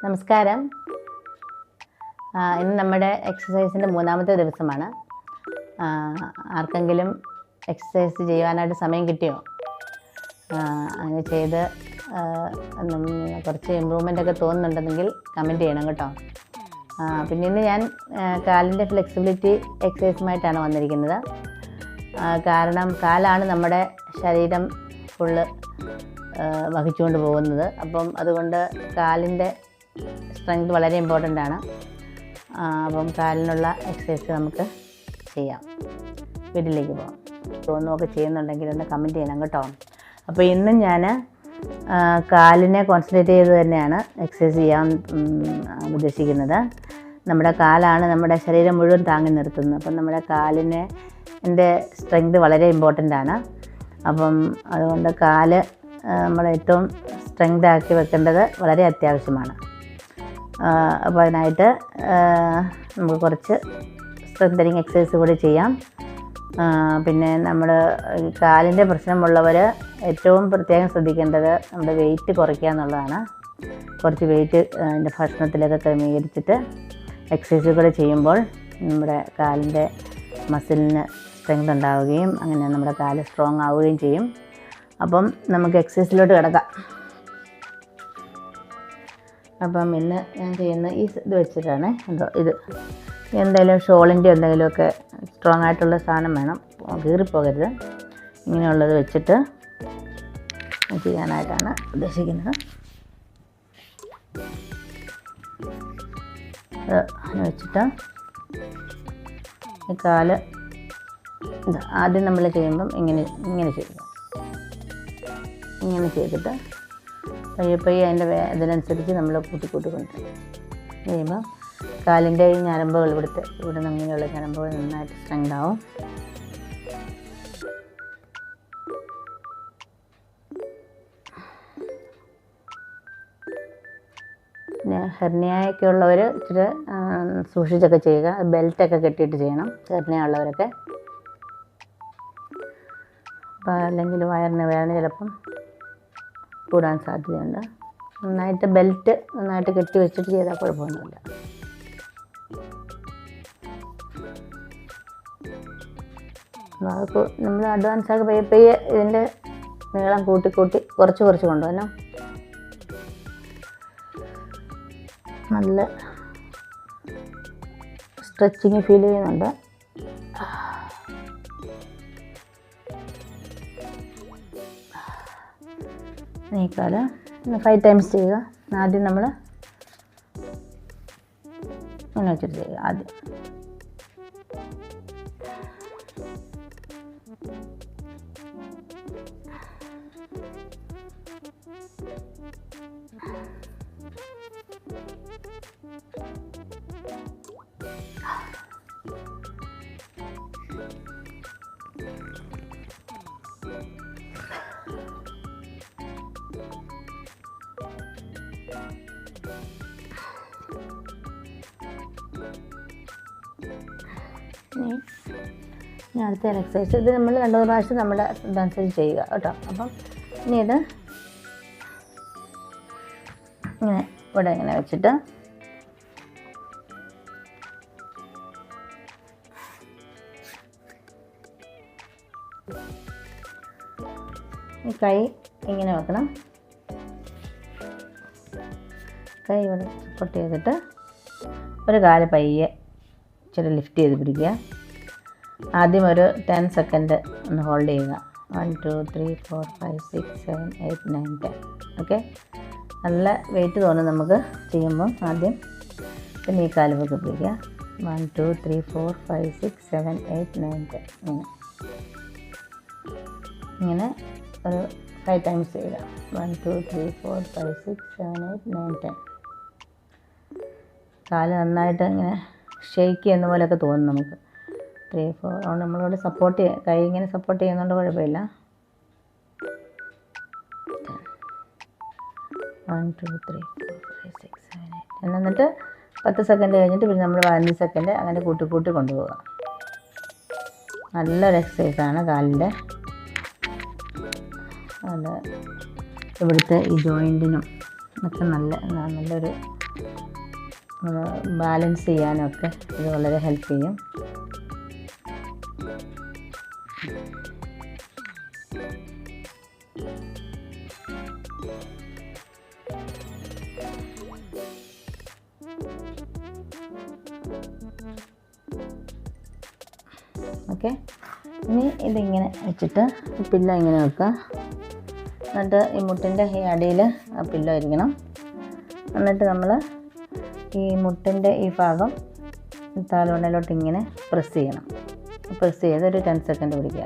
നമസ്കാരം. ഇന്ന് നമ്മുടെ എക്സസൈസിൻ്റെ 3-ാമത്തെ ദിവസമാണ്. ആർക്കെങ്കിലും എക്സസൈസ് ചെയ്യുവാനായിട്ട് സമയം കിട്ടിയോ? അങ്ങനെ ചെയ്ത് കുറച്ച് ഇമ്പ്രൂവ്മെൻ്റ് ഒക്കെ തോന്നുന്നുണ്ടെങ്കിൽ കമൻറ്റ് ചെയ്യണം കേട്ടോ. പിന്നെ ഇന്ന് ഞാൻ കാലിൻ്റെ ഫ്ലെക്സിബിലിറ്റി എക്സസൈസുമായിട്ടാണ് വന്നിരിക്കുന്നത്. കാരണം കാലാണ് നമ്മുടെ ശരീരം ഫുള്ള് വഹിച്ചുകൊണ്ട് പോകുന്നത്. അപ്പം അതുകൊണ്ട് കാലിൻ്റെ സ്ട്രെങ്ത് വളരെ ഇമ്പോർട്ടൻ്റ് ആണ്. അപ്പം കാലിനുള്ള എക്സസൈസ് നമുക്ക് ചെയ്യാം. വീട്ടിലേക്ക് പോകാം. തോന്നുമൊക്കെ ചെയ്യുന്നുണ്ടെങ്കിൽ ഒന്ന് കമൻറ്റ് ചെയ്യണം കേട്ടോ. അപ്പോൾ ഇന്നും ഞാൻ കാലിനെ കോൺസെൻട്രേറ്റ് ചെയ്ത് തന്നെയാണ് എക്സസൈസ് ചെയ്യാൻ ഉദ്ദേശിക്കുന്നത്. നമ്മുടെ കാലാണ് നമ്മുടെ ശരീരം മുഴുവൻ താങ്ങി നിർത്തുന്നത്. അപ്പം നമ്മുടെ കാലിന് സ്ട്രെങ്ത് വളരെ ഇമ്പോർട്ടൻ്റ് ആണ്. അപ്പം അതുകൊണ്ട് കാല് നമ്മൾ ഏറ്റവും സ്ട്രെങ്ത് ആക്കി വെക്കേണ്ടത് വളരെ അത്യാവശ്യമാണ്. അപ്പോൾ അതിനായിട്ട് നമുക്ക് കുറച്ച് സ്ട്രെങ്തനിങ് എക്സസൈസ് കൂടി ചെയ്യാം. പിന്നെ നമ്മൾ കാലിൻ്റെ പ്രശ്നമുള്ളവർ ഏറ്റവും പ്രത്യേകം ശ്രദ്ധിക്കേണ്ടത് നമ്മുടെ വെയിറ്റ് കുറയ്ക്കുക എന്നുള്ളതാണ്. കുറച്ച് വെയിറ്റ് അതിൻ്റെ ഭക്ഷണത്തിലൊക്കെ ക്രമീകരിച്ചിട്ട് എക്സസൈസ് കൂടെ ചെയ്യുമ്പോൾ നമ്മുടെ കാലിൻ്റെ മസിലിന് സ്ട്രെങ്ത് ഉണ്ടാവുകയും അങ്ങനെ നമ്മുടെ കാല് സ്ട്രോങ് ആവുകയും ചെയ്യും. അപ്പം നമുക്ക് എക്സസൈസിലോട്ട് കിടക്കാം. അപ്പം ഇന്ന് ഞാൻ ചെയ്യുന്ന ഈ ഇത് വെച്ചിട്ടാണ് ഇത് എന്തെങ്കിലും ഷോളിൻ്റെ എന്തെങ്കിലുമൊക്കെ സ്ട്രോങ് ആയിട്ടുള്ള സാധനം വേണം, കീറിപ്പോകരുത്. ഇങ്ങനെയുള്ളത് വെച്ചിട്ട് ചെയ്യാനായിട്ടാണ് ഉദ്ദേശിക്കുന്നത്. അങ്ങനെ വെച്ചിട്ട് ഈ കാല് ആദ്യം നമ്മൾ ചെയ്യുമ്പം ഇങ്ങനെ ചെയ്യുക. ഇങ്ങനെ ചെയ്തിട്ട് പയ്യെ അതിൻ്റെ ഇതിനനുസരിച്ച് നമ്മൾ കൂട്ടി കൊണ്ടുവരും. കഴിയുമ്പോൾ കാലിൻ്റെ ഈ ഞരമ്പുകൾ ഇവിടെ നിന്ന് ഇങ്ങനെയുള്ള ഞരമ്പുകൾ നന്നായിട്ട് സ്ട്രെങ്ത് ആവും. പിന്നെ ഹെർണിയൊക്കെ ഉള്ളവർ ഇച്ചിരി സൂക്ഷിച്ചൊക്കെ ചെയ്യുക. ബെൽറ്റൊക്കെ കെട്ടിയിട്ട് ചെയ്യണം ഹെർണിയ ഉള്ളവരൊക്കെ. അപ്പോൾ അല്ലെങ്കിൽ വയറിന് വേദന ചിലപ്പം കൂടാൻ സാധ്യതയുണ്ട്. നന്നായിട്ട് ബെൽറ്റ് നന്നായിട്ട് കെട്ടി വെച്ചിട്ട് ചെയ്താൽ കുഴപ്പമൊന്നുമില്ല. നമ്മൾ അഡ്വാൻസാക്കി പയ്യെ ഇതിൻ്റെ നീളം കൂട്ടി കുറച്ച് കൊണ്ടുവരണം. നല്ല സ്ട്രെച്ചിങ് ഫീൽ ചെയ്യുന്നുണ്ട്. നീക്കാല് 5 ടൈംസ് ചെയ്യുക. ആദ്യം നമ്മൾ ഇങ്ങനെ വെച്ചിട്ട് ചെയ്യുക. ആദ്യം ഇനി അടുത്ത എക്സസൈസ് ഇത് നമ്മൾ 2 പ്രാവശ്യം നമ്മുടെ ഇതനുസരിച്ച് ചെയ്യുക കേട്ടോ. അപ്പം ഇനി ഇത് ഇങ്ങനെ ഇവിടെ ഇങ്ങനെ വെച്ചിട്ട് ഈ കൈ ഇങ്ങനെ വെക്കണം. കൈ ഇവിടെ സപ്പോർട്ട് ചെയ്തിട്ട് ഒരു കാല് പയ്യെ ഇച്ചിരി ലിഫ്റ്റ് ചെയ്ത് പിടിക്കുക. ആദ്യം ഒരു 10 സെക്കൻഡ് ഒന്ന് ഹോൾഡ് ചെയ്യുക. 1 2 3 4 5 6 7 8 9 10. ഓക്കെ, നല്ല വെയിറ്റ് തോന്നും നമുക്ക് ചെയ്യുമ്പോൾ. ആദ്യം പിന്നെ ഈ കാല് പൊക്കി പിടിക്കുക. 1 2 3 4 5 6 7 8 9 10. ഇങ്ങനെ ഒരു 5 ടൈംസ് ചെയ്യുക. 1 2 3 4 5 6 7 8 9 10. കാല് നന്നായിട്ട് ഇങ്ങനെ ഷെയ്ക്ക് ചെയ്യുന്ന പോലെയൊക്കെ തോന്നും നമുക്ക്. 3 4 അതുകൊണ്ട് നമ്മളിവിടെ സപ്പോർട്ട് ചെയ്യുക. കൈ ഇങ്ങനെ സപ്പോർട്ട് ചെയ്യുന്നതുകൊണ്ട് കുഴപ്പമില്ല. 1 2 3 4 5 6 7 8. എന്നിട്ട് 10 സെക്കൻഡ് കഴിഞ്ഞിട്ട് പിന്നെ നമ്മൾ 15 സെക്കൻഡ് അങ്ങനെ കൂട്ടി കൊണ്ടുപോവുക. നല്ലൊരു എക്സസൈസാണ് കാലിൻ്റെ. അത് ഇവിടുത്തെ ഈ ജോയിൻറ്റിനും ഒക്കെ നല്ലൊരു ബാലൻസ് ചെയ്യാനൊക്കെ ഇത് വളരെ ഹെൽപ്പ് ചെയ്യും. ഓക്കെ, ഇനി ഇതിങ്ങനെ വെച്ചിട്ട് പില്ലോ ഇങ്ങനെ വെക്കുക. എന്നിട്ട് ഈ മുട്ടിൻ്റെ ഈ അടിയിൽ ആ പില്ലോ ഇരിക്കണം. എന്നിട്ട് നമ്മൾ ഈ മുട്ടിൻ്റെ ഈ ഭാഗം താലോണയിലോട്ട് ഇങ്ങനെ പ്രസ് ചെയ്യണം. പ്രസ് ചെയ്ത് ഒരു 10 സെക്കൻഡ് പിടിക്കുക.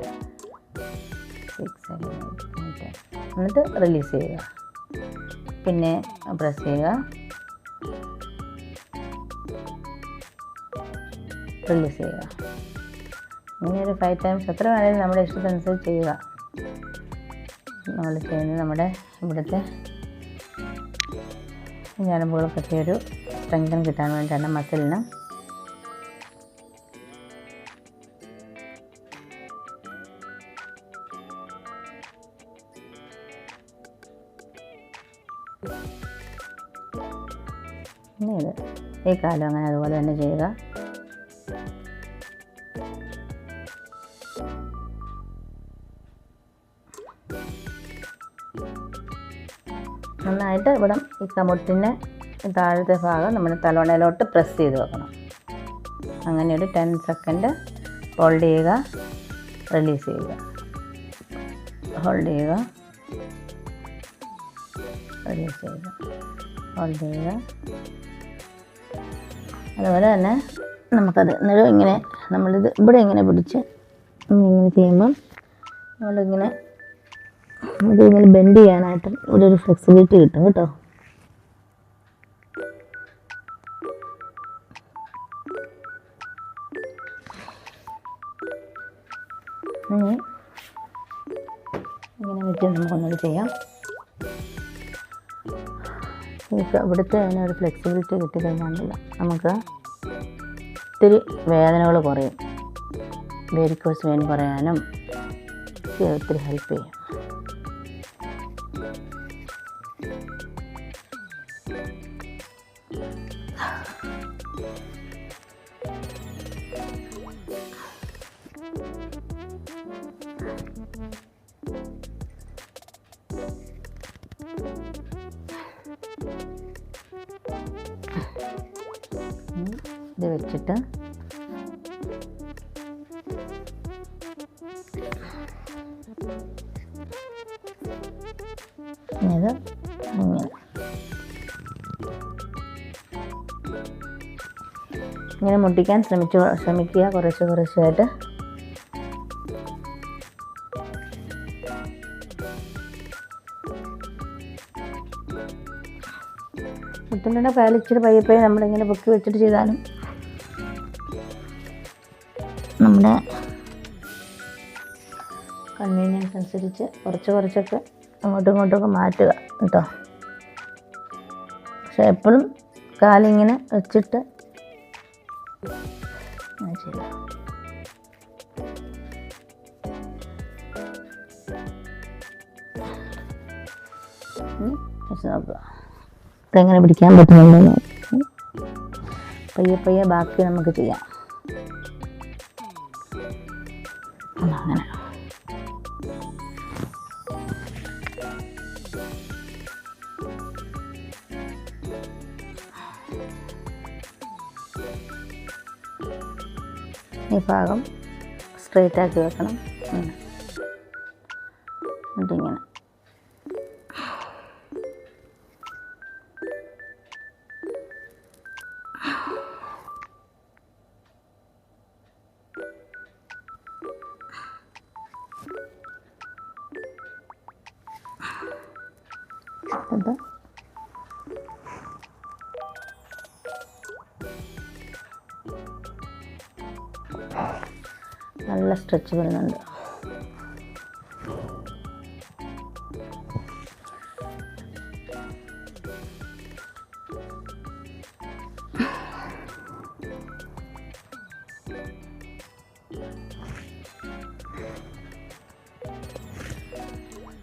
6 സെക്കൻഡ്. എന്നിട്ട് റിലീസ് ചെയ്യുക. പിന്നെ പ്രസ് ചെയ്യുക, റിലീസ് ചെയ്യുക. ഇങ്ങനെ ഒരു 5 ടൈംസ് എത്ര വേണമെങ്കിലും നമ്മുടെ ഇഷ്ടത്തിനനുസരിച്ച് ചെയ്യുക. നമ്മൾ ചെയ്യുന്നത് നമ്മുടെ ഇവിടുത്തെ ഞരമ്പുകൾക്കൊക്കെ ഒരു സ്ട്രെങ്തൻ കിട്ടാൻ വേണ്ടിയിട്ടാണ്, മസിലിന്. പിന്നെ ഈ കാലം അങ്ങനെ അതുപോലെ തന്നെ ചെയ്യുക. നന്നായിട്ട് ഇവിടെ ഈ കമുട്ടിൻ്റെ താഴത്തെ ഭാഗം നമ്മുടെ തലോണയിലോട്ട് പ്രസ് ചെയ്ത് വെക്കണം. അങ്ങനെ ഒരു 10 സെക്കൻഡ് ഹോൾഡ് ചെയ്യുക, റിലീസ് ചെയ്യുക, ഹോൾഡ് ചെയ്യുക, റിലീസ് ചെയ്യുക, ഹോൾഡ് ചെയ്യുക. അതുപോലെ തന്നെ നമുക്കത് ഇങ്ങനെ നമ്മളിത് ഇവിടെ ഇങ്ങനെ പിടിച്ച് ഇങ്ങനെ ചെയ്യുമ്പം നമ്മളിങ്ങനെ ഇതിങ്ങനെ ബെൻഡ് ചെയ്യാനായിട്ടും ഇവിടെ ഒരു ഫ്ലെക്സിബിലിറ്റി കിട്ടും കേട്ടോ. ഇങ്ങനെ വെച്ച് നമുക്കൊന്നത് ചെയ്യാം. ഇവിടുത്തെ അതിനൊരു ഫ്ലെക്സിബിലിറ്റി കിട്ടിക്കഴിഞ്ഞാൽ നമുക്ക് ഒത്തിരി വേദനകൾ കുറയും. വെരിക്കോസ് വെയിൻ കുറയാനും ഒത്തിരി ഹെൽപ്പ് ചെയ്യും. ഇത് വെച്ചിട്ട് ഇത് ഇങ്ങനെ മുട്ടിക്കാൻ ശ്രമിക്കുക കുറച്ചായിട്ട്. മുട്ടിൻ്റെ കാലിച്ചിരി പയ്യെ നമ്മളിങ്ങനെ പൊക്കി വെച്ചിട്ട് ചെയ്താലും നമ്മുടെ കൺവീനിയൻസ് അനുസരിച്ച് കുറച്ചൊക്കെ അങ്ങോട്ടും ഇങ്ങോട്ടുമൊക്കെ മാറ്റുക കേട്ടോ. പക്ഷെ എപ്പോഴും കാലിങ്ങനെ വെച്ചിട്ട് ചെയ്യുക. നോക്കുക എങ്ങനെ പിടിക്കാൻ പറ്റുന്നുണ്ടോ. പയ്യെ ബാക്കി നമുക്ക് ചെയ്യാം. അങ്ങനെ ഈ ഭാഗം സ്ട്രെയിറ്റ് ആക്കി വെക്കണം. എന്നിട്ടിങ്ങനെ ഇത് നല്ല സ്ട്രെച്ച് വരുന്നുണ്ട്.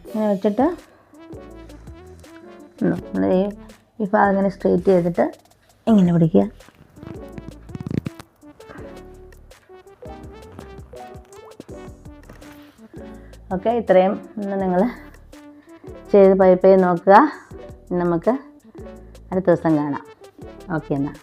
ഇങ്ങനെ വെച്ചിട്ട് നമ്മൾ ഈ ഭാഗം ഇങ്ങനെ സ്ട്രെയിറ്റ് ചെയ്തിട്ട് ഇങ്ങനെ പിടിക്കുക. ഓക്കെ, ഇത്രയും ഒന്ന് നിങ്ങൾ ചെയ്ത് പൈപ്പ് നോക്കുക. നമുക്ക് അടുത്ത ദിവസം കാണാം. ഓക്കെ എന്നാൽ.